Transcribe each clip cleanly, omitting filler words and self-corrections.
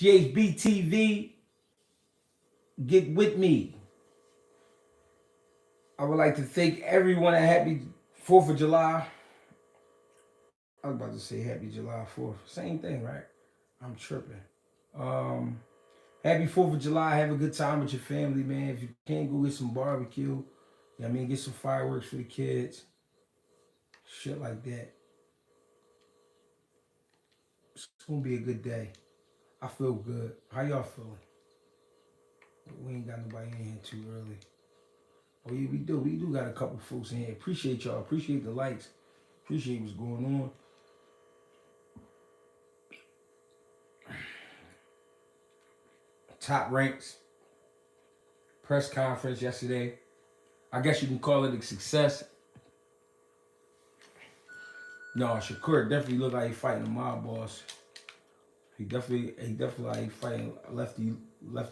GHB TV, get with me. I would like to thank everyone and happy 4th of July. I was about to say happy July 4th. Same thing, right? I'm tripping. Um, Happy 4th of July. Have a good time with your family, man. If you can't, go get some barbecue. You know what I mean? Get some fireworks for the kids. Shit like that. It's going to be a good day. I feel good. How y'all feeling? We ain't got nobody in here too early. Oh, yeah, we do. We do got a couple folks in here. Appreciate y'all. Appreciate the likes. Appreciate what's going on. Top ranks. Press conference yesterday. I guess you can call it a success. No, Shakur definitely looked like he fighting a mob boss. He definitely like he fighting lefty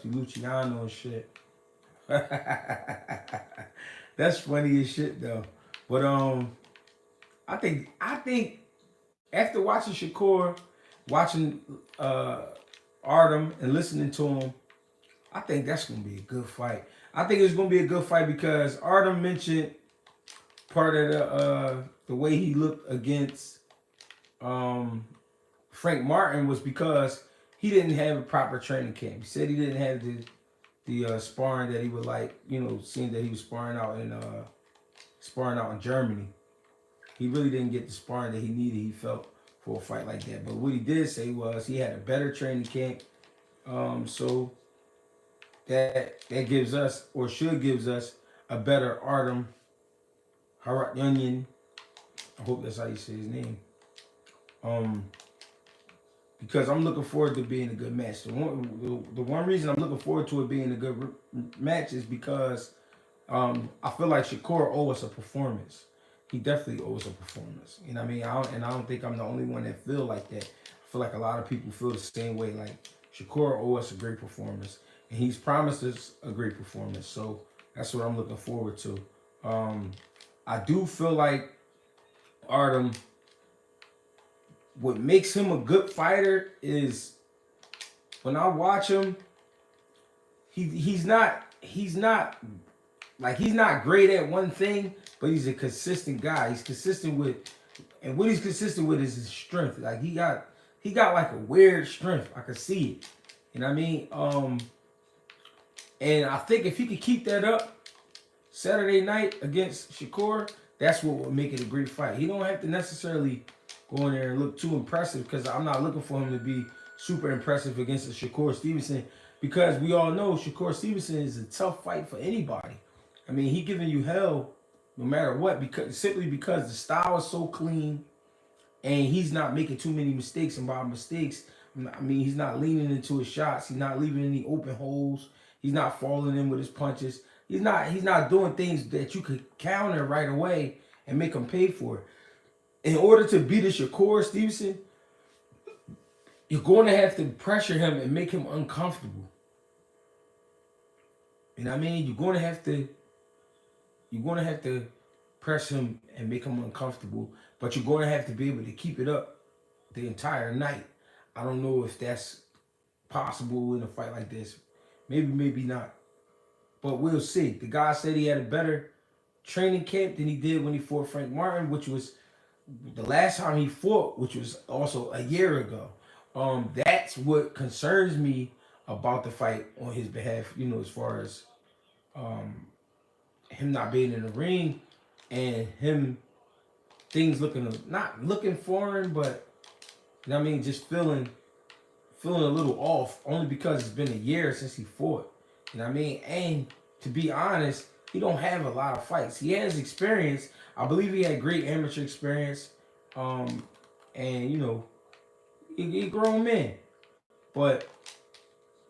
Luciano and shit. That's funny as shit though. But I think after watching Shakur, watching Ardam and listening to him, I think that's gonna be a good fight. I think it's gonna be a good fight because Ardam mentioned part of the way he looked against Frank Martin was because he didn't have a proper training camp. He said he didn't have the sparring that he would like, seeing that he was sparring out in Germany. He really didn't get the sparring that he needed, he felt, for a fight like that. But what he did say was he had a better training camp. So that gives us, or should gives us, a better Ardam Harutyunyan. I hope that's how you say his name. Because I'm looking forward to being a good match. The one reason I'm looking forward to it being a good match is because I feel like Shakur owes us a performance. He definitely owes a performance. You know what I mean? I don't think I'm the only one that feel like that. I feel like a lot of people feel the same way. Like Shakur owes us a great performance, and he's promised us a great performance. So that's what I'm looking forward to. I do feel like Ardam, what makes him a good fighter is when I watch him, he's not great at one thing, but he's a consistent guy. He's consistent with, and what he's consistent with is his strength. Like he got like a weird strength. I can see it. You know what I mean? And I think if he could keep that up Saturday night against Shakur, that's what would make it a great fight. He don't have to necessarily go in there and look too impressive, because I'm not looking for him to be super impressive against a Shakur Stevenson, because we all know Shakur Stevenson is a tough fight for anybody. I mean, he giving you hell no matter what, because the style is so clean and he's not making too many mistakes. And by mistakes, I mean he's not leaning into his shots. He's not leaving any open holes. He's not falling in with his punches. He's not doing things that you could counter right away and make him pay for it. In order to beat a Shakur Stevenson, you're going to have to pressure him and make him uncomfortable. You know what I mean? You're going to have to press him and make him uncomfortable, but you're going to have to be able to keep it up the entire night. I don't know if that's possible in a fight like this. Maybe not. But we'll see. The guy said he had a better training camp than he did when he fought Frank Martin, which was the last time he fought, which was also a year ago. That's what concerns me about the fight on his behalf, as far as him not being in the ring and him things not looking foreign, but you know what I mean, just feeling a little off, only because it's been a year since he fought. You know what I mean? And to be honest, he don't have a lot of fights. He has experience. I believe he had great amateur experience. And he grown man. But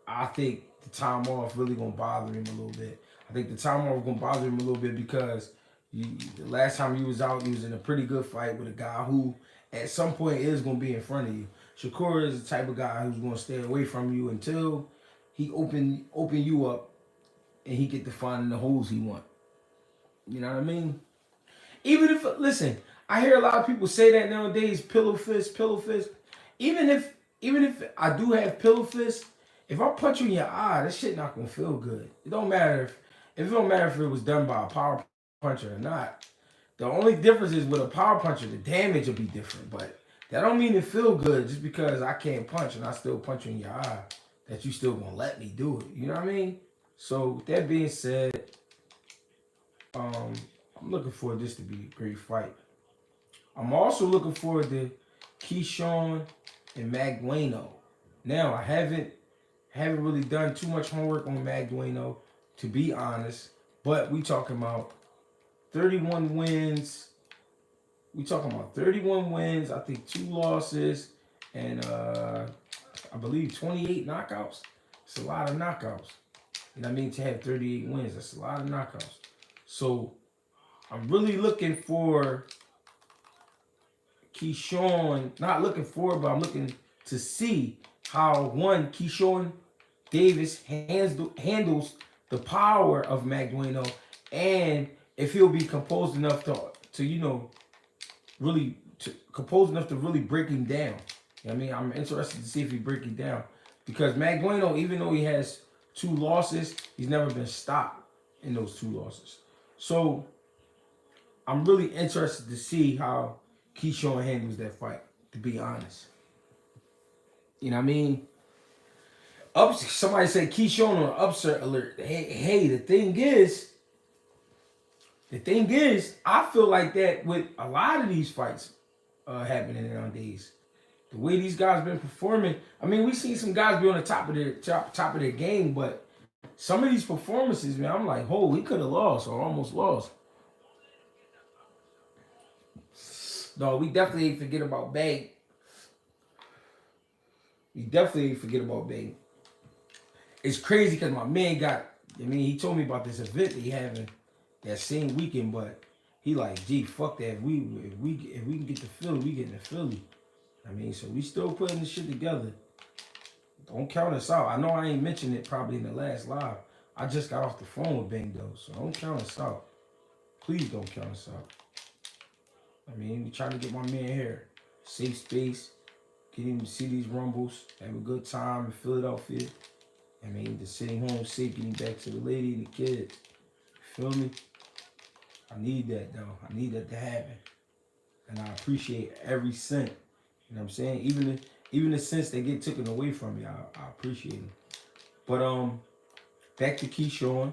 I think the time off really gonna bother him a little bit. I think the time off gonna bother him a little bit because the last time he was out, he was in a pretty good fight with a guy who at some point is gonna be in front of you. Shakur is the type of guy who's gonna stay away from you until he open you up and he get to finding the holes he want. You know what I mean? Even if, listen, I hear a lot of people say that nowadays, pillow fist. Even if even if I do have pillow fist, if I punch you in your eye, that shit not gonna feel good. It don't matter if it don't matter if it was done by a power puncher or not. The only difference is with a power puncher, the damage will be different. But that don't mean it feel good just because I can't punch and I still punch you in your eye. That you still gonna let me do it. You know what I mean? So with that being said, um, I'm looking forward this to be a great fight. I'm also looking forward to Keyshawn and Magdaleno. Now I haven't really done too much homework on Magdaleno, to be honest. But we talking about 31 wins. We talking about 31 wins. I think 2 losses and I believe 28 knockouts. It's a lot of knockouts. You know what I mean? To have 38 wins, that's a lot of knockouts. So I'm really looking for Keyshawn. Not looking for, but I'm looking to see how Keyshawn Davis handles the power of Magdaleno, and if he'll be composed enough to really composed enough to really break him down. You know what I mean? I'm interested to see if he break him down, because Magdaleno, even though he has 2 losses, he's never been stopped in those 2 losses. So I'm really interested to see how Keyshawn handles that fight, to be honest. You know what I mean? Somebody said Keyshawn on upset alert. Hey, the thing is, I feel like that with a lot of these fights happening nowadays. The way these guys been performing, I mean, we seen some guys be on the top of their game, but some of these performances, man, I'm like, oh, he could have lost or almost lost. No, we definitely ain't forget about Bay. It's crazy because my man he told me about this event that he having that same weekend, but he like, gee, fuck that. If we can get to Philly, we get to Philly. I mean, so we still putting this shit together. Don't count us out. I know I ain't mentioned it probably in the last live. I just got off the phone with Bang though, so don't count us out. Please don't count us out. I mean, we trying to get my man here. Safe space. Get him to see these rumbles. Have a good time in Philadelphia. I mean, just sitting home safe, getting back to the lady and the kids. You feel me? I need that though. I need that to happen. And I appreciate every cent. You know what I'm saying? Even the cents that get taken away from me, I appreciate them. But back to Keyshawn.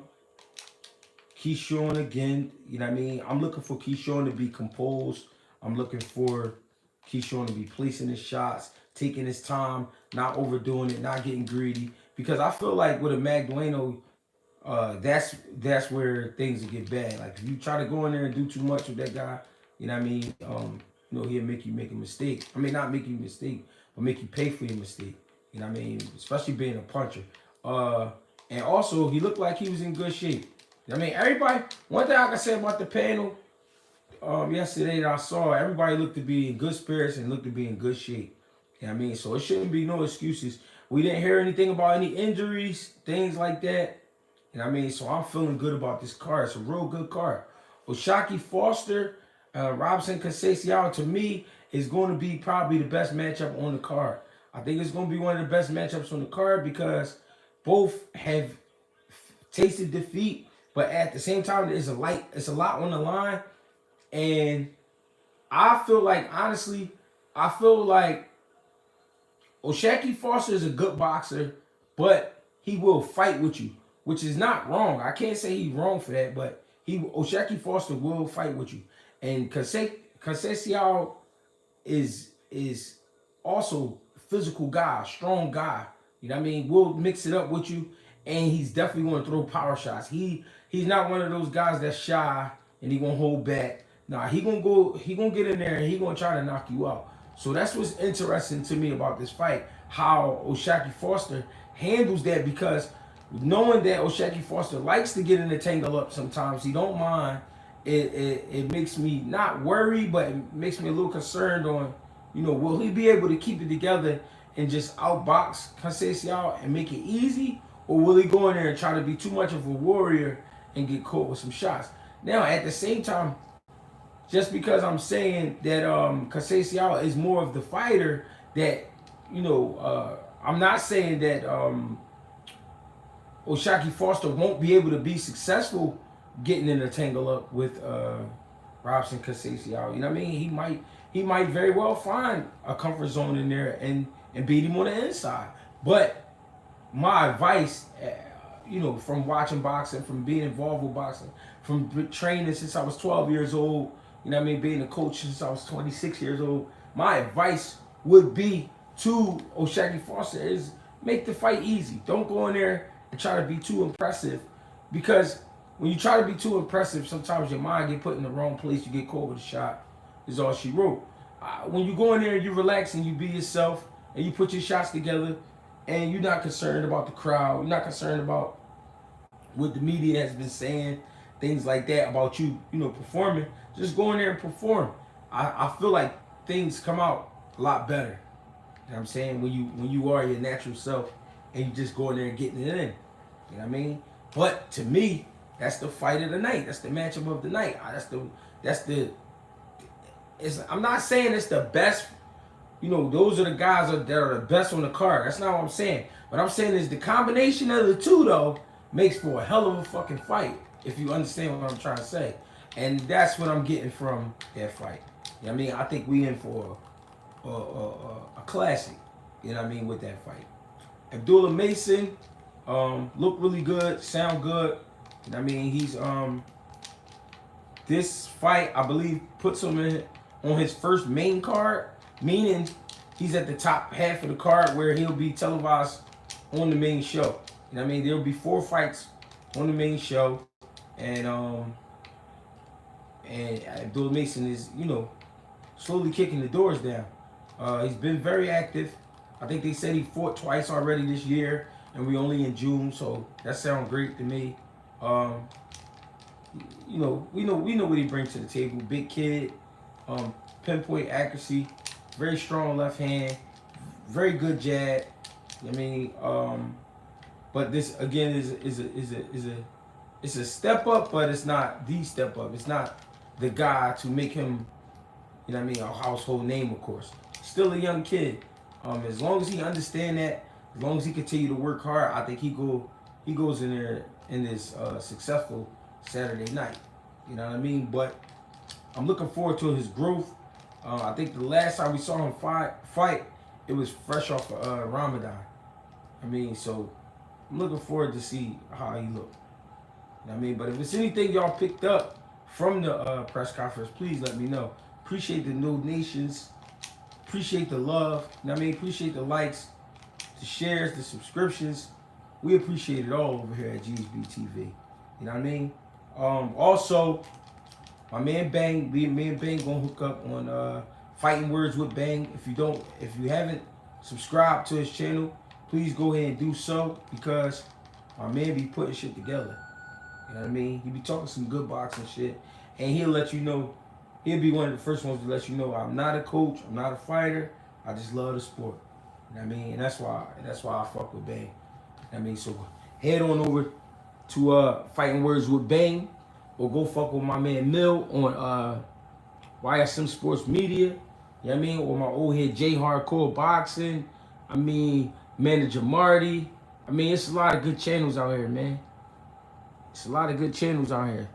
Keyshawn again, you know what I mean? I'm looking for Keyshawn to be composed. I'm looking for Keyshawn to be placing his shots, taking his time, not overdoing it, not getting greedy. Because I feel like with a Magdaleno, that's where things will get bad. Like if you try to go in there and do too much with that guy, you know what I mean? He'll make you make a mistake. I mean, not make you a mistake, but make you pay for your mistake. You know what I mean? Especially being a puncher. And also, he looked like he was in good shape. I mean, everybody, one thing I can say about the panel yesterday that I saw, everybody looked to be in good spirits and looked to be in good shape. You know what I mean? So it shouldn't be no excuses. We didn't hear anything about any injuries, things like that. You know what I mean? So I'm feeling good about this card. It's a real good card. O'Shaquie Foster, Robson Conceciao, to me, is going to be probably the best matchup on the card. I think it's going to be one of the best matchups on the card because both have tasted defeat, but at the same time, it's a lot on the line. And I feel like, honestly, O'Shaquie Foster is a good boxer, but he will fight with you, which is not wrong. I can't say he's wrong for that, but O'Shaquie Foster will fight with you. And Conceciao is also a physical guy, strong guy. You know what I mean? We'll mix it up with you, and he's definitely going to throw power shots. He's not one of those guys that's shy and he gonna hold back. Nah, he gonna get in there and he gonna try to knock you out. So that's what's interesting to me about this fight, how O'Shaquie Foster handles that, because knowing that O'Shaquie Foster likes to get in the tangle up sometimes, he don't mind. It makes me not worried, but it makes me a little concerned on, will he be able to keep it together and just outbox Conceição and make it easy, or will he go in there and try to be too much of a warrior and get caught with some shots? Now, at the same time, just because I'm saying that Conceição is more of the fighter, that I'm not saying that O'Shaquie Foster won't be able to be successful getting in a tangle up with Robson Conceciao. You know what I mean? He might very well find a comfort zone in there and beat him on the inside. But my advice, from watching boxing, from being involved with boxing, from training since I was 12 years old, you know what I mean, being a coach since I was 26 years old, my advice would be to O'Shaquie Foster is make the fight easy. Don't go in there and try to be too impressive, because when you try to be too impressive, sometimes your mind get put in the wrong place. You get caught with a shot. Is all she wrote. When you go in there and you relax and you be yourself and you put your shots together and you're not concerned about the crowd, you're not concerned about what the media has been saying, things like that about you, performing. Just go in there and perform. I feel like things come out a lot better. You know what I'm saying? When you are your natural self and you just go in there and getting it in. You know what I mean? But to me, that's the fight of the night. That's the matchup of the night. I'm not saying it's the best. Those are the guys that are the best on the card. That's not what I'm saying. What I'm saying is the combination of the two, though, makes for a hell of a fucking fight, if you understand what I'm trying to say. And that's what I'm getting from that fight. You know what I mean? I think we in for a classic, you know what I mean, with that fight. Abdullah Mason looked really good, sound good. You know what I mean? He's this fight, I believe, puts him on his first main card, meaning he's at the top half of the card where he'll be televised on the main show. You know what I mean? There'll be 4 fights on the main show, and Abdullah Mason is, slowly kicking the doors down. He's been very active. I think they said he fought twice already this year, and we only in June, so that sounds great to me. We know what he brings to the table. Big kid, pinpoint accuracy, very strong left hand, very good jab. I mean, but this again is a step up, but it's not the step up. It's not the guy to make him, a household name, of course. Still a young kid. As long as he understand that, as long as he continue to work hard, I think he goes in there in this successful Saturday night. You know what I mean? But I'm looking forward to his growth. I think the last time we saw him fight, it was fresh off of Ramadan. I mean, so I'm looking forward to see how he looked. You know what I mean? But if it's anything y'all picked up from the press conference, please let me know. Appreciate the donations. Appreciate the love. You know what I mean? Appreciate the likes, the shares, the subscriptions. We appreciate it all over here at GSB TV. You know what I mean? Also, my man Bang, me and Bang gonna hook up on Fighting Words with Bang. If you haven't subscribed to his channel, please go ahead and do so, because my man be putting shit together. You know what I mean? He be talking some good boxing shit, and he'll let you know. He'll be one of the first ones to let you know I'm not a coach, I'm not a fighter. I just love the sport. You know what I mean? And that's why I fuck with Bang. You know what I mean? So head on over to Fighting Words with Bang, or go fuck with my man Mill on YSM Sports Media. You know what I mean? Or my old head J Hardcore Boxing. I mean, Manager Marty. I mean, it's a lot of good channels out here, man. It's a lot of good channels out here.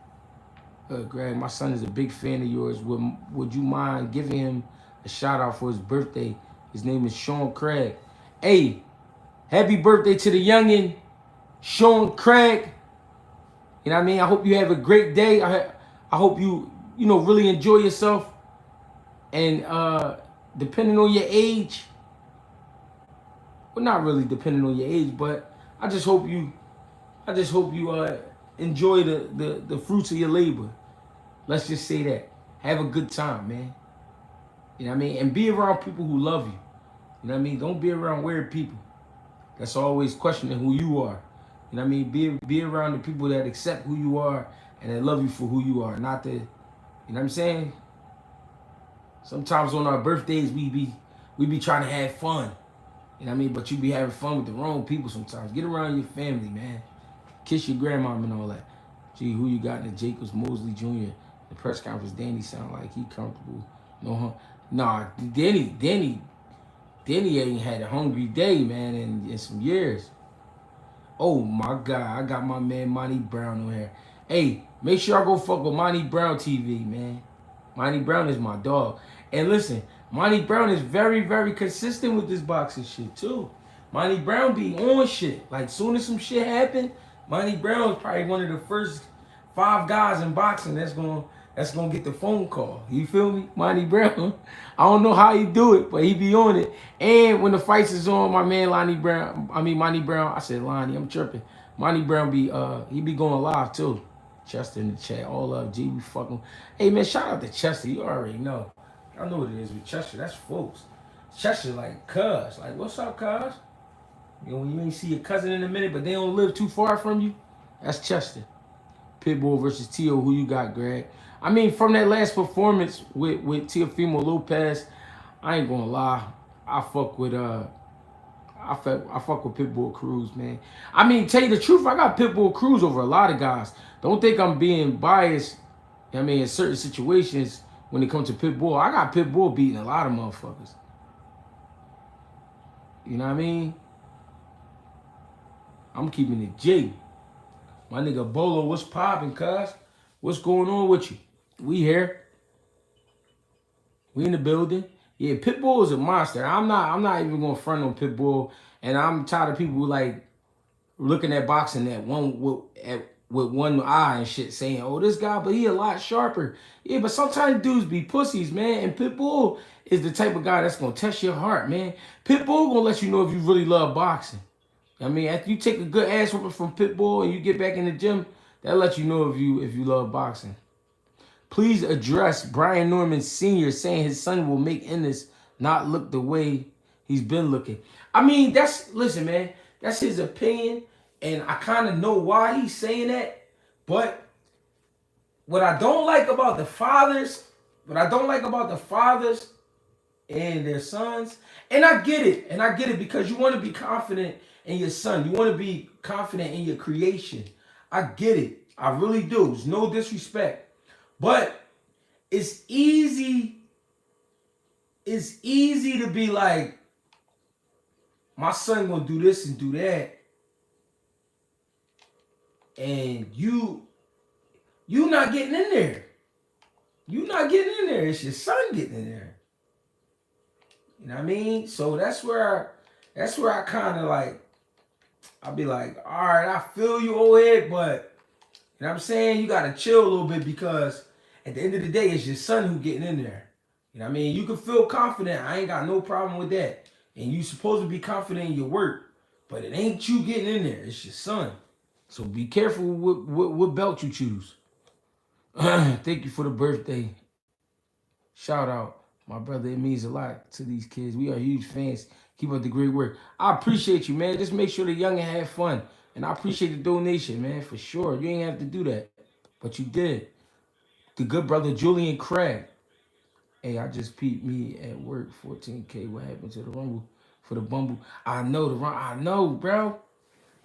Greg, my son is a big fan of yours. Would you mind giving him a shout out for his birthday? His name is Sean Craig. Hey, happy birthday to the youngin', Sean Craig. You know what I mean? I hope you have a great day. I hope you really enjoy yourself. And depending on your age, well, not really depending on your age, but I just hope you enjoy the fruits of your labor. Let's just say that. Have a good time, man. You know what I mean? And be around people who love you. You know what I mean? Don't be around weird people that's always questioning who you are. You know what I mean? Be around the people that accept who you are and that love you for who you are. Not the, you know what I'm saying? Sometimes on our birthdays we be trying to have fun. You know what I mean? But you be having fun with the wrong people sometimes. Get around your family, man. Kiss your grandmom and all that. Gee, who you got in the Jacobs Mosley Jr. The press conference? Danny sound like he comfortable. No, huh? Nah, Danny Denny ain't had a hungry day, man, in some years. Oh my God, I got my man Monty Brown on here. Hey, make sure I go fuck with Monty Brown TV, man. Monty Brown is my dog. And listen, Monty Brown is very, very consistent with this boxing shit too. Monty Brown be on shit. Like soon as some shit happen, Monty Brown is probably one of the first 5 guys in boxing that's gonna get the phone call. You feel me? Monty Brown. I don't know how he do it, but he be on it. And when the fights is on, my man Lonnie Brown, Monty Brown, I said Lonnie, I'm tripping. Monty Brown he be going live too. Chester in the chat, all up, G, we fucking. Hey man, shout out to Chester. You already know. I know what it is with Chester. That's folks. Chester like cuz. Like, what's up, cuz? You know, when you ain't see your cousin in a minute, but they don't live too far from you, that's Chester. Pitbull versus Tio, who you got, Greg? I mean, from that last performance with Teofimo Lopez, I ain't gonna lie. I fuck with Pitbull Cruz, man. I mean, tell you the truth, I got Pitbull Cruz over a lot of guys. Don't think I'm being biased. I mean, in certain situations, when it comes to Pitbull, I got Pitbull beating a lot of motherfuckers. You know what I mean? I'm keeping it G. My nigga Bolo, what's poppin', cuz? What's going on with you? We here. We in the building. Yeah, Pitbull is a monster. I'm not even gonna front on Pitbull. And I'm tired of people like looking at boxing at with one eye and shit, saying, "Oh, this guy, but he a lot sharper." Yeah, but sometimes dudes be pussies, man. And Pitbull is the type of guy that's gonna test your heart, man. Pitbull gonna let you know if you really love boxing. I mean, after you take a good ass whooping from Pitbull and you get back in the gym, that lets you know if you love boxing. Please address Brian Norman Sr. saying his son will make Ennis not look the way he's been looking. I mean, listen, man, that's his opinion, and I kind of know why he's saying that. But what I don't like about the fathers, and their sons, and I get it because you want to be confident in your son. You want to be confident in your creation. I get it. I really do. There's no disrespect. But it's easy to be like, my son gonna do this and do that, and you not getting in there. You not getting in there. It's your son getting in there. You know what I mean? So that's where I kind of like, I'll be like, all right, I feel you, old head, but you know what I'm saying? You gotta chill a little bit because at the end of the day, it's your son who getting in there. You know what I mean? You can feel confident. I ain't got no problem with that. And you supposed to be confident in your work, but it ain't you getting in there. It's your son. So be careful what belt you choose. Thank you for the birthday. Shout out. My brother, it means a lot to these kids. We are huge fans. Keep up the great work. I appreciate you, man. Just make sure the youngin' have fun. And I appreciate the donation, man, for sure. You ain't have to do that, but you did. The good brother Julian Craig. Hey, I just peeped me at work, 14K. What happened to the Rumble for the Bumble? I know, bro.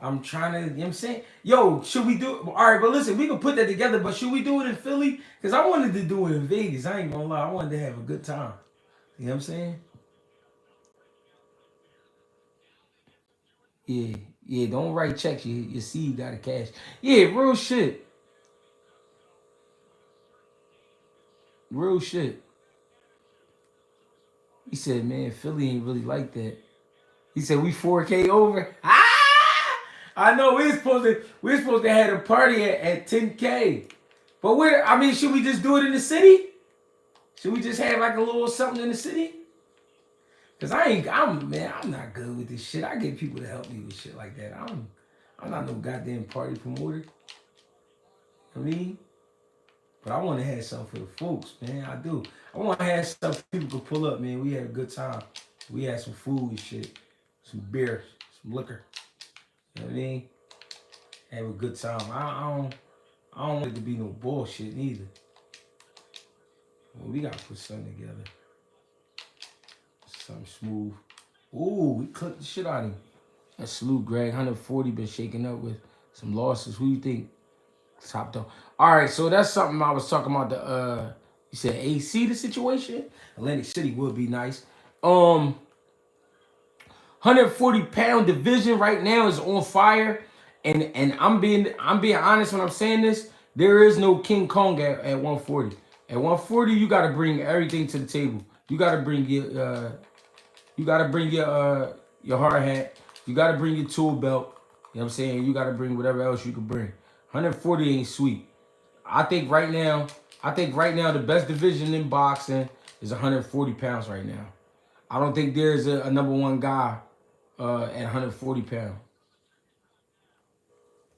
I'm trying to, you know what I'm saying? Yo, should we do it? All right, but listen, we can put that together, but should we do it in Philly? Because I wanted to do it in Vegas. I ain't gonna lie. I wanted to have a good time. You know what I'm saying? Yeah, don't write checks. You see you got to cash. Yeah, real shit. Real shit. He said, man, Philly ain't really like that. He said, we 4K over. I know we're supposed to have a party at 10K. But should we just do it in the city? Should we just have like a little something in the city? Cause I'm not good with this shit. I get people to help me with shit like that. I'm not no goddamn party promoter. I mean, but I want to have something for the folks, man. I do. I want to have something people can pull up, man. We had a good time. We had some food and shit, some beer, some liquor. You know what I mean? Have a good time. I don't want it to be no bullshit neither. Well, we gotta put something together. Something smooth. Ooh, we clipped the shit out of him. That salute, Greg. 140 been shaking up with some losses. Who you think? Top dog. All right, so that's something I was talking about. You said AC the situation. Atlantic City would be nice. 140-pound division right now is on fire. And I'm being honest when I'm saying this. There is no King Kong at 140. At 140, you gotta bring everything to the table. You gotta bring your hard hat. You gotta bring your tool belt. You know what I'm saying? You gotta bring whatever else you can bring. 140 ain't sweet. I think right now, the best division in boxing is 140 pounds right now. I don't think there's a number one guy at 140 pounds.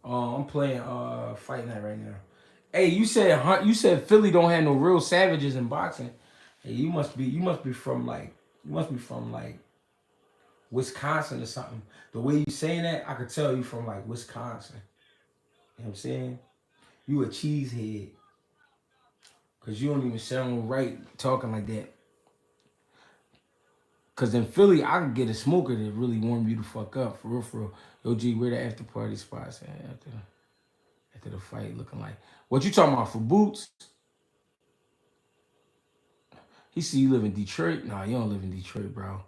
I'm playing Fight Night right now. Hey, you said Philly don't have no real savages in boxing. Hey, you must be from like Wisconsin or something. The way you saying that, I could tell you from like Wisconsin. You know what I'm saying? You a cheesehead. Cause you don't even sound right talking like that. Cause in Philly, I could get a smoker that really warm you the fuck up. For real, for real. Yo, G, where the after party spots at after the fight looking like? What you talking about for boots? He see you live in Detroit. Nah, you don't live in Detroit, bro.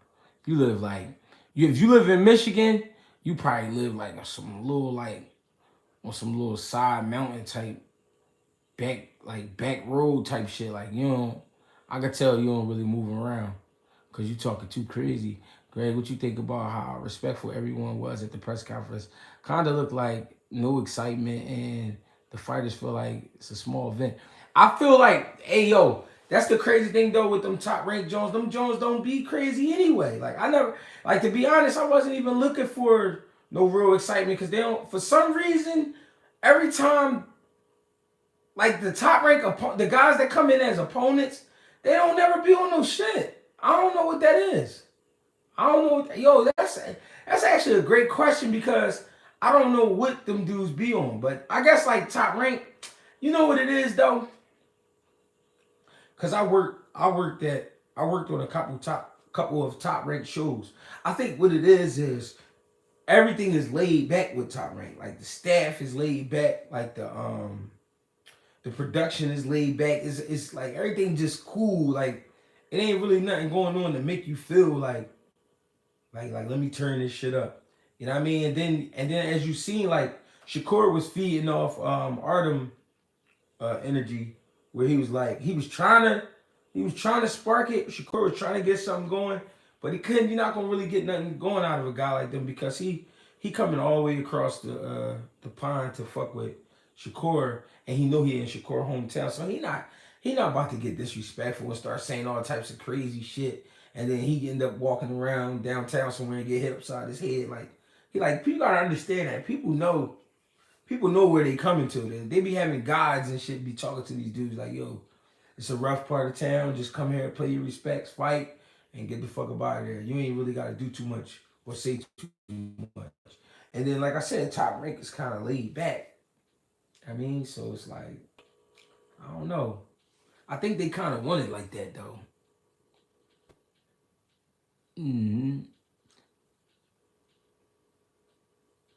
You live like if you live in Michigan, you probably live like on some little side mountain type back road type shit. Like you don't I could tell you don't really move around because you talking too crazy. Greg, what you think about how respectful everyone was at the press conference? Kinda looked like no excitement and the fighters feel like it's a small event. I feel like, hey yo, that's the crazy thing though with them top ranked Jones. Them Jones don't be crazy anyway. Like I never, like to be honest, I wasn't even looking for no real excitement because they don't. For some reason, every time like the top ranked the guys that come in as opponents, they don't never be on no shit. I don't know what that is. I don't know. Yo, that's actually a great question because I don't know what them dudes be on. But I guess like top rank, you know what it is though. Cause I worked on a couple of top ranked shows. I think what it is everything is laid back with top rank. Like the staff is laid back. Like the production is laid back. It's like everything just cool. Like it ain't really nothing going on to make you feel like let me turn this shit up. You know what I mean? And then as you seen, like Shakur was feeding off Ardam energy where he was trying to spark it. Shakur was trying to get something going, but he couldn't. You're not gonna really get nothing going out of a guy like them because he coming all the way across the pond to fuck with Shakur, and he know he in Shakur hometown, so he not about to get disrespectful and start saying all types of crazy shit, and then he end up walking around downtown somewhere and get hit upside his head. Like people gotta understand that people know where they coming to. They be having guides and shit be talking to these dudes like, yo, it's a rough part of town. Just come here, play your respects, fight, and get the fuck up out of there. You ain't really got to do too much or say too much. And then, like I said, top rank is kind of laid back. I mean, so it's like, I don't know. I think they kind of want it like that, though. hmm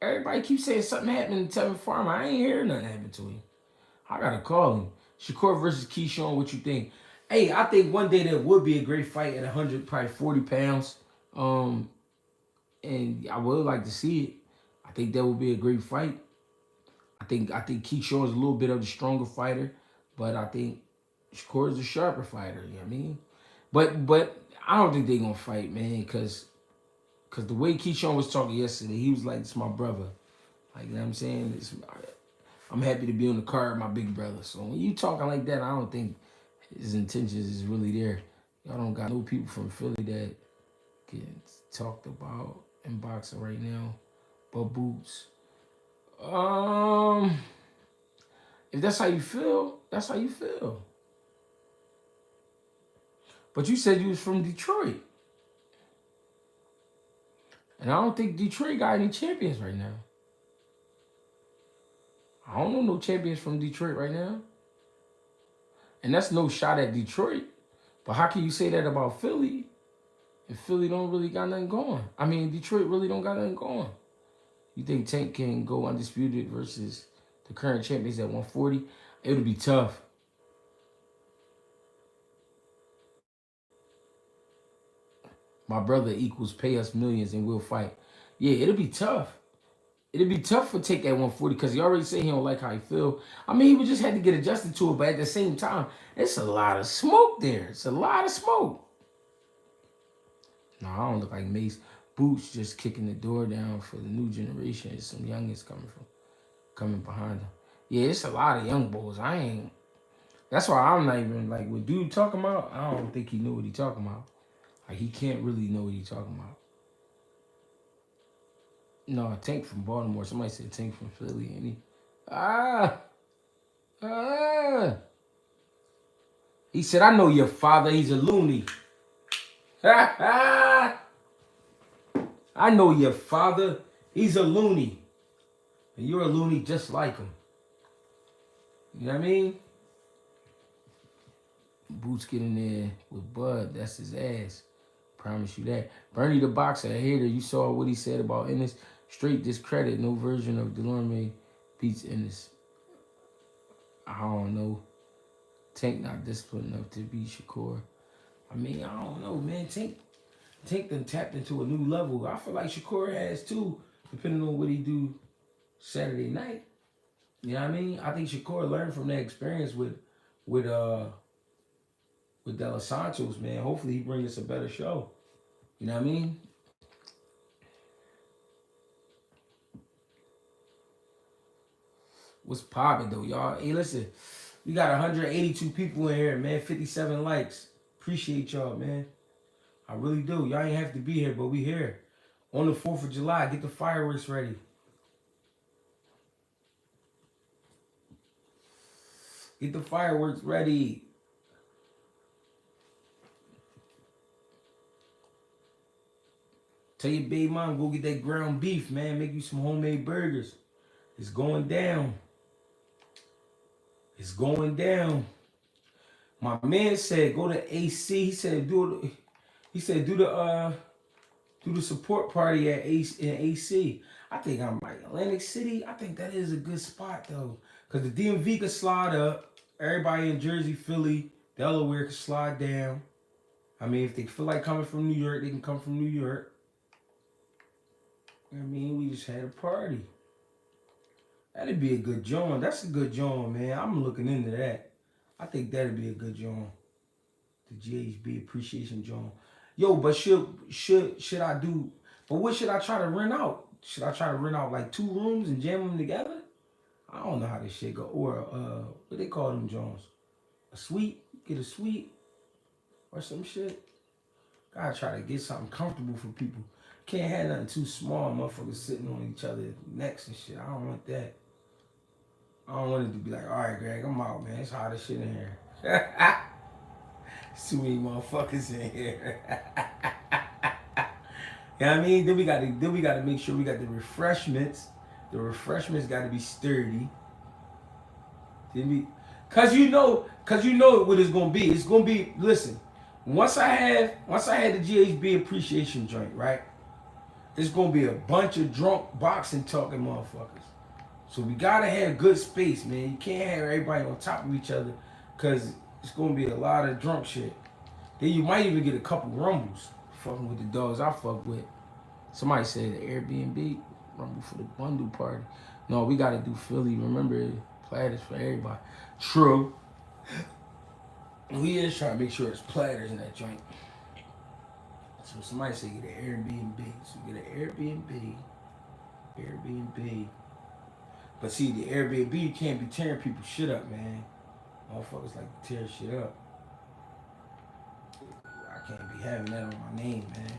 Everybody keeps saying something happened to Tevin Farmer. I ain't hear nothing happen to him. I gotta call him. Shakur versus Keyshawn, what you think? Hey, I think one day there would be a great fight at 100, probably 40 pounds. And I would like to see it. I think that would be a great fight. I think Keyshawn is a little bit of the stronger fighter, but I think Shakur is a sharper fighter. You know what I mean? But I don't think they're gonna fight, man, because the way Keyshawn was talking yesterday, he was like, "It's my brother." Like, you know what I'm saying? I'm happy to be on the card with my big brother. So when you talking like that, I don't think his intentions is really there. Y'all don't got no people from Philly that get talked about in boxing right now, but Boots. If that's how you feel, that's how you feel. But you said you was from Detroit, and I don't think Detroit got any champions right now. I don't know no champions from Detroit right now. And that's no shot at Detroit. But how can you say that about Philly if Philly don't really got nothing going? I mean, Detroit really don't got nothing going. You think Tank can go undisputed versus the current champions at 140? It would be tough. My brother equals pay us millions and we'll fight. Yeah, it'll be tough. It'll be tough for Take at 140 because he already said he don't like how he feel. I mean, he would just had to get adjusted to it, but at the same time, it's a lot of smoke there. It's a lot of smoke. No, I don't look like Mace. Boots just kicking the door down for the new generation. There's some youngins coming behind him. Yeah, it's a lot of young boys. That's why I'm not even like what dude talking about. I don't think he knew what he talking about. Like he can't really know what he talking about. No, Tank from Baltimore. Somebody said Tank from Philly, ain't he? He said, I know your father. He's a loony. I know your father. He's a loony. And you're a loony just like him. You know what I mean? Boots get in there with Bud. That's his ass. Promise you that. Bernie the boxer, a hater. You saw what he said about Ennis. Straight discredit. No version of Delorme beats Ennis. I don't know. Tank not disciplined enough to beat Shakur. I mean, I don't know, man. Tank done tapped into a new level. I feel like Shakur has too, depending on what he do Saturday night. You know what I mean? I think Shakur learned from that experience with De Los Santos, man. Hopefully he brings us a better show. You know what I mean? What's poppin' though, y'all? Hey, listen, we got 182 people in here, man. 57 likes. Appreciate y'all, man. I really do. Y'all ain't have to be here, but we here. On the 4th of July, get the fireworks ready. Get the fireworks ready. Tell your baby mom, go get that ground beef, man. Make you some homemade burgers. It's going down. It's going down. My man said go to AC. He said do the support party at AC. I think I'm like Atlantic City. I think that is a good spot though, cause the DMV can slide up. Everybody in Jersey, Philly, Delaware can slide down. I mean, if they feel like coming from New York, they can come from New York. I mean, we just had a party. That'd be a good joint. That's a good joint, man. I'm looking into that. I think that'd be a good joint. The GHB appreciation joint. Yo, but should I do? But what should I try to rent out? Should I try to rent out like 2 rooms and jam them together? I don't know how this shit go. Or what they call them joints? A suite? Get a suite or some shit. Gotta try to get something comfortable for people. Can't have nothing too small, motherfuckers sitting on each other's necks and shit. I don't want that. I don't want it to be like, all right, Greg, I'm out, man. It's hot as shit in here. Too many motherfuckers in here. You know what I mean? Then we gotta make sure we got the refreshments. The refreshments gotta be sturdy. Cause you know what it's gonna be. It's gonna be, listen, once I had the GHB appreciation joint, right? It's gonna be a bunch of drunk boxing talking motherfuckers. So we gotta have good space, man. You can't have everybody on top of each other, cause it's gonna be a lot of drunk shit. Then you might even get a couple rumbles, fucking with the dogs I fuck with. Somebody said the Airbnb rumble for the bundle party. No, we gotta do Philly. Remember, platters for everybody. True. We is trying to make sure it's platters in that joint. So somebody said get an Airbnb. So get an Airbnb. But see, the Airbnb, you can't be tearing people's shit up, man. Motherfuckers like to tear shit up. I can't be having that on my name, man.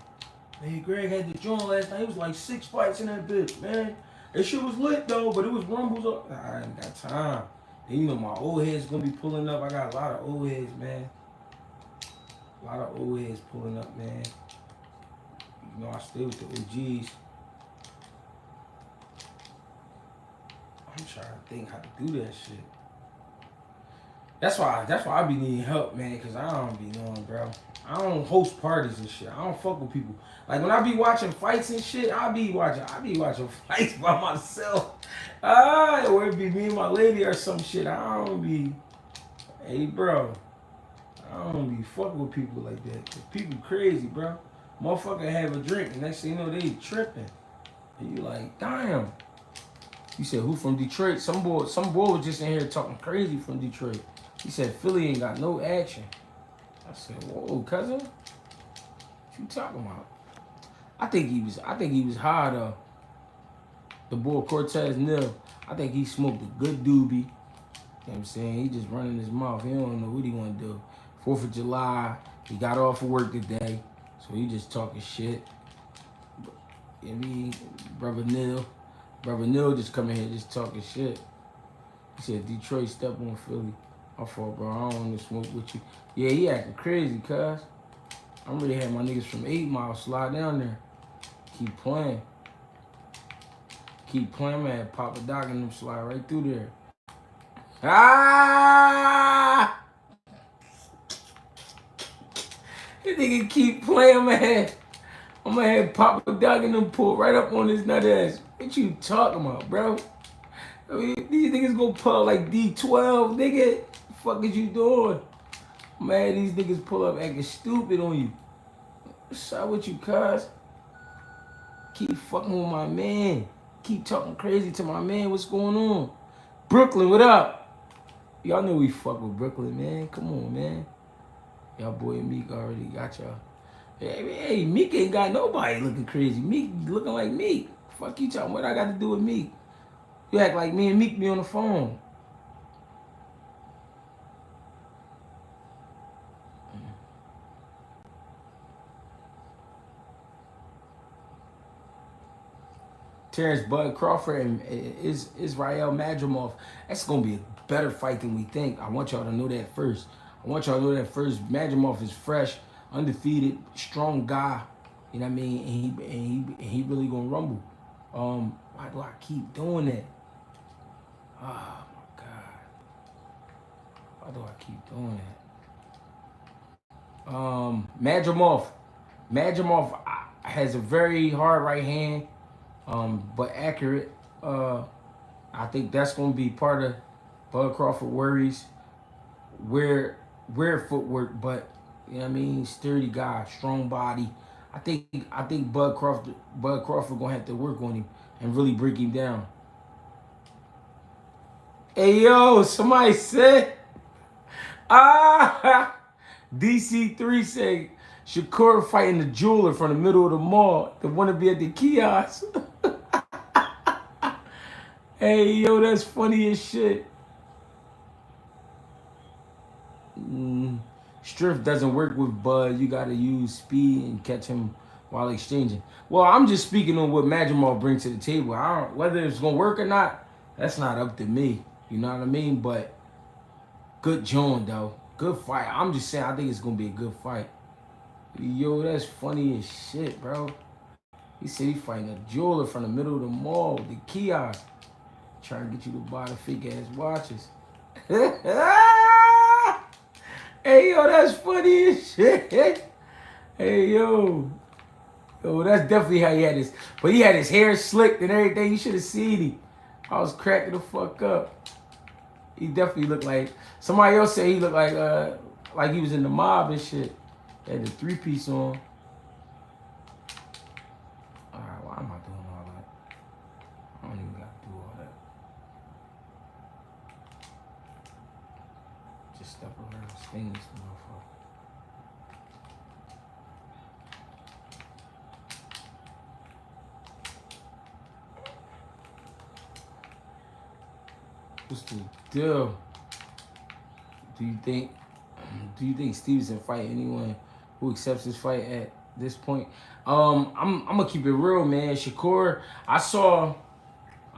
Hey, Greg had the joint last night. It was like 6 fights in that bitch, man. That shit was lit, though, but it was rumbles up. I ain't got time. Then, you know, my old head's gonna be pulling up. I got a lot of old heads, man. A lot of old heads pulling up, man. You know, I stay with the OGs. I'm trying to think how to do that shit. That's why I be needing help, man, because I don't be knowing, bro. I don't host parties and shit. I don't fuck with people. Like, when I be watching fights and shit, I be watching fights by myself. Or it be me and my lady or some shit. I don't be, hey, bro. I don't be fucking with people like that. People crazy, bro. Motherfucker have a drink, and next thing you know, they tripping. And you like, damn. You said, who from Detroit? Some boy was just in here talking crazy from Detroit. He said, Philly ain't got no action. I said, whoa, cousin. What you talking about? I think he was high though. The boy Cortez Nil. I think he smoked a good doobie. You know what I'm saying? He just running his mouth. He don't know what he want to do. 4th of July, he got off of work today. So he just talking shit. You know what I mean? Brother Nil just come in here just talking shit. He said, Detroit step on Philly. I thought, bro, I don't want to smoke with you. Yeah, he acting crazy, cuz. I'm really had my niggas from 8 Mile slide down there. Keep playing. Keep playing, man. Papa Doc and them slide right through there. Ah! This nigga keep playing, man. I'm gonna have Papa Doc and them pull right up on his nut ass. What you talking about, bro? I mean, these niggas gonna pull like D12, nigga. The fuck is you doing? Man, these niggas pull up acting stupid on you. What's up with you, cuz? Keep fucking with my man. Keep talking crazy to my man. What's going on? Brooklyn, what up? Y'all know we fuck with Brooklyn, man. Come on, man. Y'all boy Meek already got y'all. Hey, Meek ain't got nobody looking crazy. Meek looking like Meek. Fuck you talking. What I got to do with Meek? You act like me and Meek be on the phone. Terrence Bud Crawford and Israel Madrimov. That's going to be a better fight than we think. I want y'all to know that first. Madrimov is fresh, undefeated, strong guy. You know what I mean? And he really going to rumble. Why do I keep doing that? Oh, my God. Why do I keep doing that? Madrimov has a very hard right hand. But accurate. I think that's going to be part of Bud Crawford worries. Weird footwork, but you know what I mean. Sturdy guy, strong body. I think Bud Crawford gonna have to work on him and really break him down. Hey yo, somebody said, DC3 said Shakur fighting the jeweler from the middle of the mall, the one to be at the kiosk. Hey, yo, that's funny as shit. Strength doesn't work with Bud. You got to use speed and catch him while exchanging. Well, I'm just speaking on what Madrimov brings to the table. Whether it's going to work or not, that's not up to me. You know what I mean? But good joint, though. Good fight. I'm just saying I think it's going to be a good fight. Yo, that's funny as shit, bro. He said he fighting a jeweler from the middle of the mall with the kiosk. Trying to get you to buy the fake ass watches. Hey yo, that's funny as shit. Hey yo. Yo, that's definitely how he had his. But he had his hair slicked and everything. You should have seen him. I was cracking the fuck up. He definitely looked like somebody else said he looked like he was in the mob and shit. He had the 3-piece on. Alright, why am I doing all that? I don't even got to do all that. Just step around, sting this motherfucker. What's the deal? Do you think Stevenson fight anyone who accepts his fight at this point? I'm gonna keep it real, man. Shakur, I saw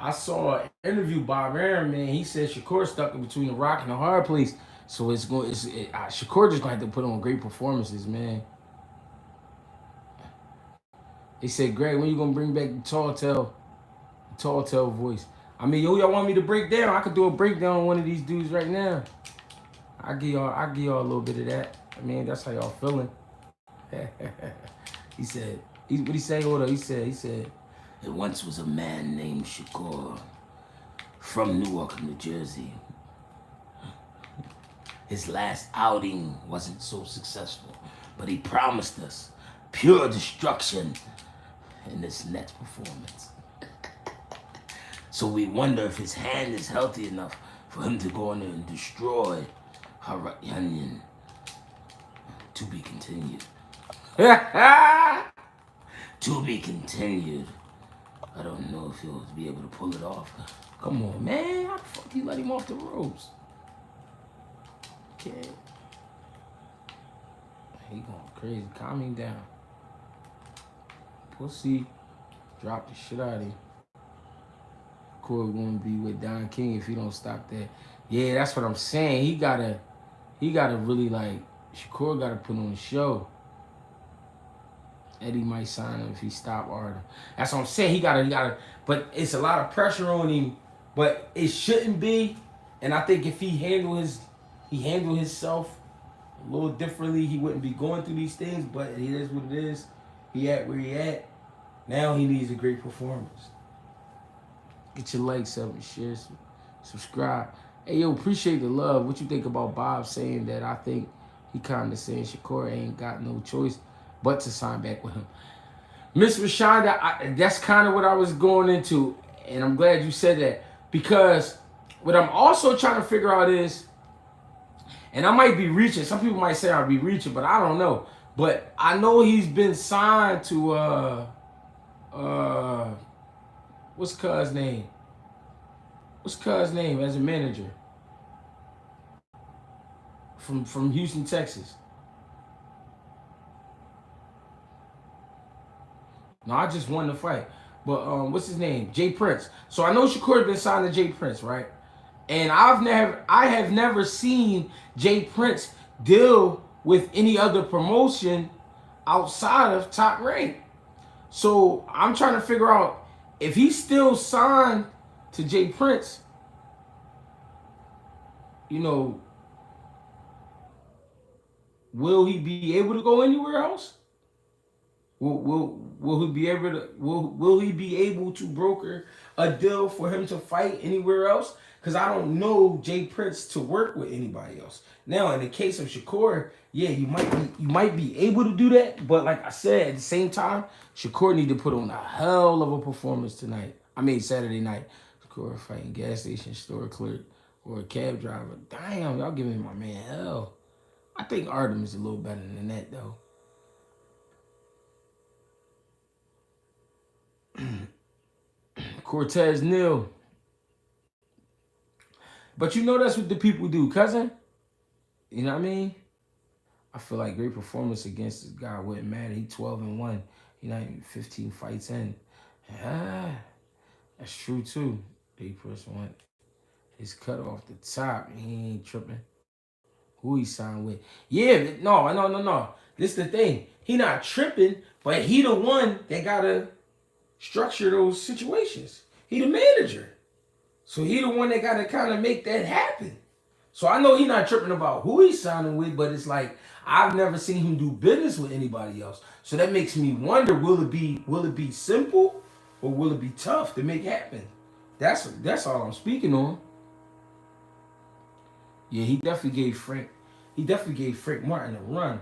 an interview by Aaron, man. He said Shakur stuck in between a rock and a hard place. So Shakur just gonna have to put on great performances, man. They said, Greg, when you gonna bring back the tall tale voice? I mean, yo, y'all want me to break down? I could do a breakdown on one of these dudes right now. I give y'all a little bit of that. I mean, that's how y'all feeling. He said, what he say? Hold up. He said, there once was a man named Shakur from Newark, New Jersey. His last outing wasn't so successful, but he promised us pure destruction in this next performance. So we wonder if his hand is healthy enough for him to go in there and destroy Harutyunyan. To be continued. To be continued. I don't know if he'll be able to pull it off. Come on, man. How the fuck you let him off the ropes? Okay. He going crazy. Calm him down. Pussy. Drop the shit out of him. Corey gonna be with Don King if he don't stop that. Yeah, that's what I'm saying. He gotta really like, Shakur gotta put on a show. Eddie might sign him if he stop Ardam. That's what I'm saying. He gotta, but it's a lot of pressure on him. But it shouldn't be. And I think if he handled himself a little differently, he wouldn't be going through these things. But it is what it is. He at where he at. Now he needs a great performance. Get your likes up and share, subscribe. Hey, yo, appreciate the love. What you think about Bob saying that? I think he kind of saying Shakur ain't got no choice but to sign back with him. Miss Rashonda, that's kind of what I was going into, and I'm glad you said that, because what I'm also trying to figure out is, and I might be reaching, some people might say I'll be reaching, but I don't know. But I know he's been signed to, what's Cuz's name? What's Cuz's name as a manager? From Houston, Texas. No, I just won the fight. But what's his name? Jay Prince. So I know Shakur been signed to Jay Prince, right? And I have never seen Jay Prince deal with any other promotion outside of Top Rank. So I'm trying to figure out if he's still signed to Jay Prince, you know, will he be able to go anywhere else? Will he be able to will he be able to broker a deal for him to fight anywhere else? Because I don't know Jay Prince to work with anybody else. Now, in the case of Shakur, yeah, you might be able to do that, but like I said, at the same time, Shakur need to put on a hell of a performance tonight. I mean Saturday night. Shakur fighting gas station store clerk or a cab driver. Damn, y'all giving my man hell. I think Ardam is a little better than that though. Cortez nil. But you know that's what the people do, cousin. You know what I mean? I feel like great performance against this guy wouldn't matter. He 12-1. He not even 15 fights in. Ah, that's true too. The person went his cut off the top. He ain't tripping. Who he signed with? Yeah, no. This the thing. He not tripping, but he the one that gotta structure those situations. He the manager. So he the one that gotta kind of make that happen. So I know he not tripping about who he's signing with, but it's like I've never seen him do business with anybody else. So that makes me wonder, will it be simple or will it be tough to make happen? That's all I'm speaking on. Yeah, he definitely gave Frank Martin a run.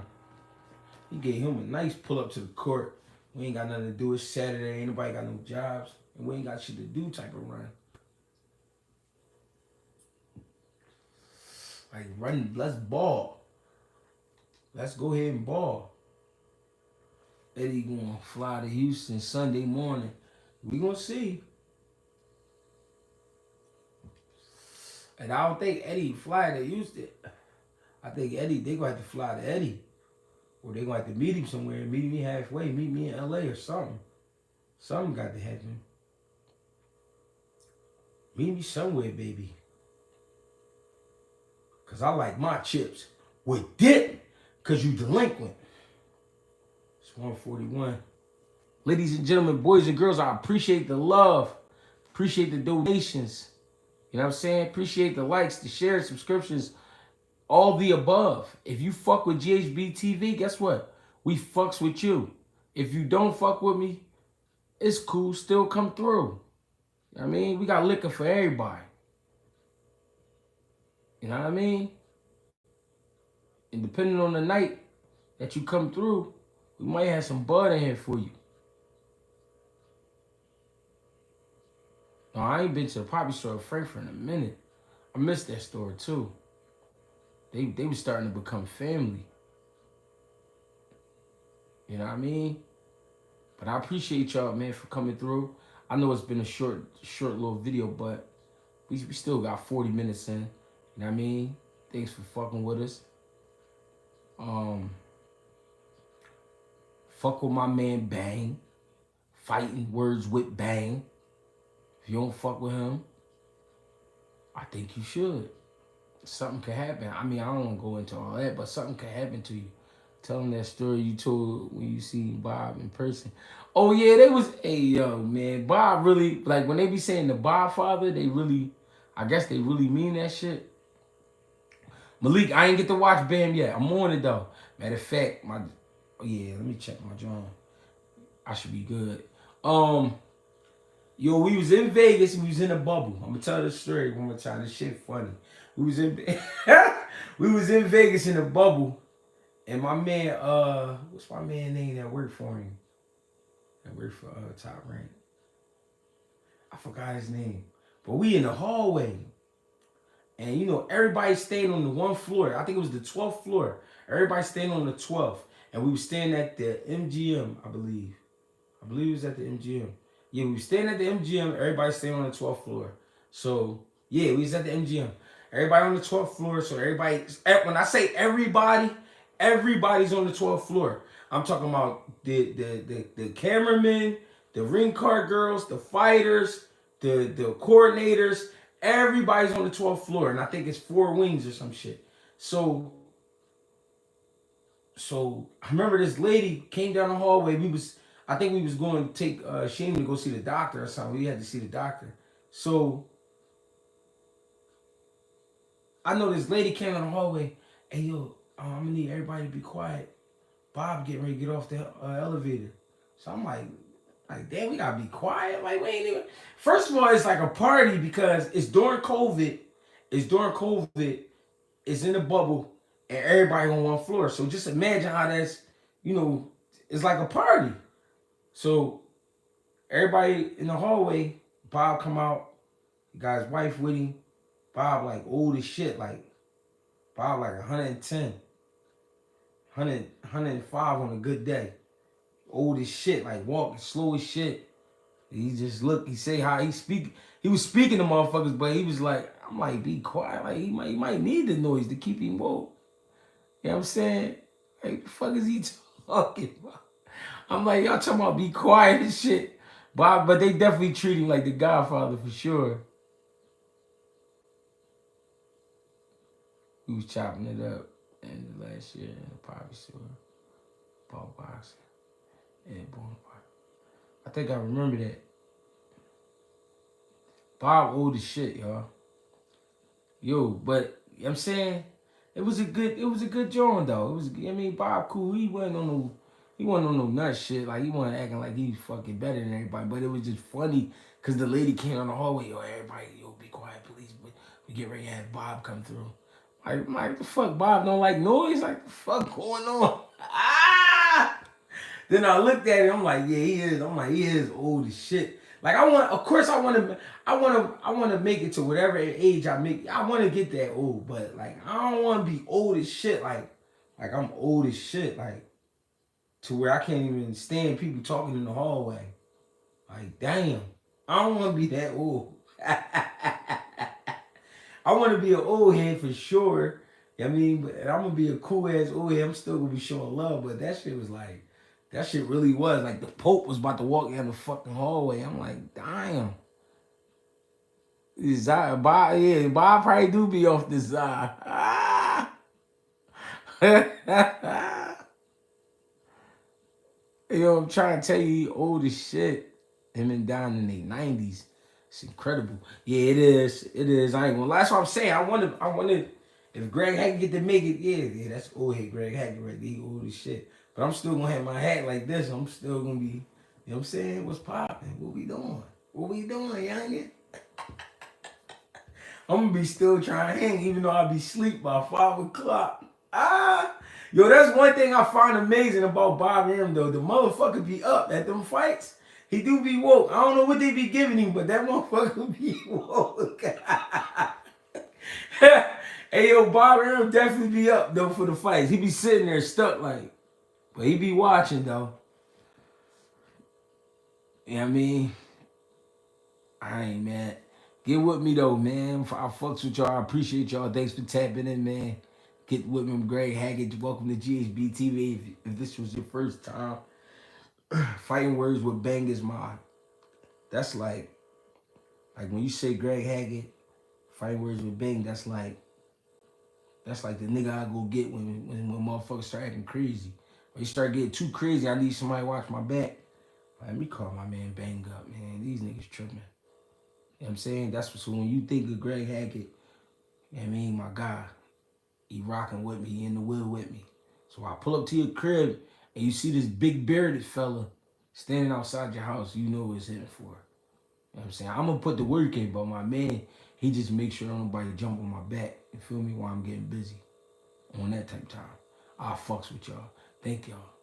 He gave him a nice pull up to the court. We ain't got nothing to do. It's Saturday. Ain't nobody got no jobs. And we ain't got shit to do type of run. Like, run, let's ball. Let's go ahead and ball. Eddie gonna fly to Houston Sunday morning. We gonna see. And I don't think Eddie fly to Houston. I think they gonna have to fly to Eddie. Or they gonna have to meet him somewhere and meet me halfway. Meet me in LA or something. Something got to happen. Meet me somewhere, baby. Because I like my chips with dip. Because you delinquent. It's 141. Ladies and gentlemen, boys and girls, I appreciate the love. Appreciate the donations. You know what I'm saying? Appreciate the likes, the shares, subscriptions, all the above. If you fuck with GHB TV, guess what? We fucks with you. If you don't fuck with me, it's cool. Still come through. You know what I mean? We got liquor for everybody. You know what I mean? And depending on the night that you come through, We might have some bud in here for you. No, I ain't been to the poppy store in Frankfurt in a minute. I missed that store too. They was starting to become family. You know what I mean? But I appreciate y'all, man, for coming through. I know it's been a short little video, but we still got 40 minutes in. You know what I mean? Thanks for fucking with us. Fuck with my man Bang. Fighting words with Bang. If you don't fuck with him, I think you should. Something could happen. I mean, I don't want to go into all that, but something could happen to you. Tell them that story you told when you see Bob in person. Oh yeah, they was, hey yo, man, Bob really, like when they be saying the Bob father, they really, I guess they really mean that shit. Malik, I ain't get to watch Bam yet. I'm on it though. Matter of fact, let me check my journal. I should be good. Yo, we was in Vegas and we was in a bubble. I'm gonna tell this story one more time. This shit funny. We was in Vegas in a bubble, and my man, what's my man name that worked for him? That worked for Top Rank. I forgot his name. But we in the hallway. And you know, everybody stayed on the one floor. I think it was the 12th floor. Everybody staying on the 12th. And we were staying at the MGM, I believe. I believe it was at the MGM. Yeah, we were staying at the MGM. Everybody staying on the 12th floor. So, yeah, we was at the MGM. Everybody on the 12th floor. So everybody, when I say everybody, everybody's on the 12th floor. I'm talking about the cameramen, the ring card girls, the fighters, the coordinators. Everybody's on the 12th floor, and I think it's 4 wings or some shit. So I remember this lady came down the hallway. I think we was going to take Shane to go see the doctor or something. We had to see the doctor. So I know this lady came down the hallway. Hey yo, I'm gonna need everybody to be quiet. Bob getting ready to get off the elevator. So I'm like, damn, we gotta be quiet. Like, we ain't even. First of all, it's like a party because it's during COVID. It's in a bubble, and everybody on one floor. So just imagine how that's, it's like a party. So everybody in the hallway, Bob come out, he got his wife with him. Bob like old as shit, like Bob like 110, 105 on a good day. Old as shit, like walking slow as shit. He just look, he say how he speak. He was speaking to motherfuckers, but he was like, I'm like, be quiet. Like he might need the noise to keep him woke. You know what I'm saying? Like, the fuck is he talking about? I'm like, y'all talking about be quiet and shit. But they definitely treat him like the Godfather for sure. He was chopping it up in the last year in the poppy store. Ball boxing. Yeah, Bonaparte. I think I remember that. Bob old as shit, y'all. Yo, but you know what I'm saying? It was a good joint though. Bob cool. He wasn't on no nut shit. Like he wasn't acting like he was fucking better than everybody. But it was just funny because the lady came on the hallway. Yo, everybody, be quiet, please. We get ready to have Bob come through. Like the fuck, Bob don't like noise? Like the fuck going on? Ah! Then I looked at him. I'm like, yeah, he is. I'm like, he is old as shit. Like I want to make it to whatever age I make. I want to get that old, but like I don't want to be old as shit. Like I'm old as shit. Like to where I can't even stand people talking in the hallway. Like damn, I don't want to be that old. I want to be an old head for sure. I mean, but I'm gonna be a cool ass old head. I'm still gonna be showing love, but that shit was like. That shit really was. Like, the Pope was about to walk down the fucking hallway. I'm like, damn. Bob probably do be off the side. Yo, I'm trying to tell you, he old as shit. Him and down in their 90s. It's incredible. Yeah, it is. It is. I ain't gonna lie. That's what I'm saying. I wanted, if Greg Hackett get to make it, yeah, that's old head Greg Hackett right there. He old as shit. But I'm still gonna have my hat like this. I'm still gonna be, you know what I'm saying? What's popping? What we doing? What we doing, youngin? I'm gonna be still trying to hang, even though I'll be asleep by 5 o'clock. Yo, that's one thing I find amazing about Bob M though. The motherfucker be up at them fights. He do be woke. I don't know what they be giving him, but that motherfucker be woke. Hey yo, Bob M definitely be up though for the fights. He be sitting there stuck like, but he be watching though. You know what I mean? I ain't mad. Get with me though, man. I fucks with y'all. I appreciate y'all. Thanks for tapping in, man. Get with me, Greg Haggett. Welcome to GHB TV. If this was your first time, Fighting Words with Bang is my. That's like when you say Greg Haggett, Fighting Words with Bang. That's like the nigga I go get when motherfuckers start acting crazy. When you start getting too crazy, I need somebody to watch my back. Let me call my man Bang up, man. These niggas tripping. You know what I'm saying? That's what, so when you think of Greg Hackett, you know what I mean, my guy, he rocking with me, he in the wheel with me. So I pull up to your crib and you see this big bearded fella standing outside your house, you know what it's in for. You know what I'm saying? I'm gonna put the work in, but my man, he just makes sure nobody jump on my back, you feel me, while I'm getting busy. On that type of time. I fucks with y'all. Thank y'all.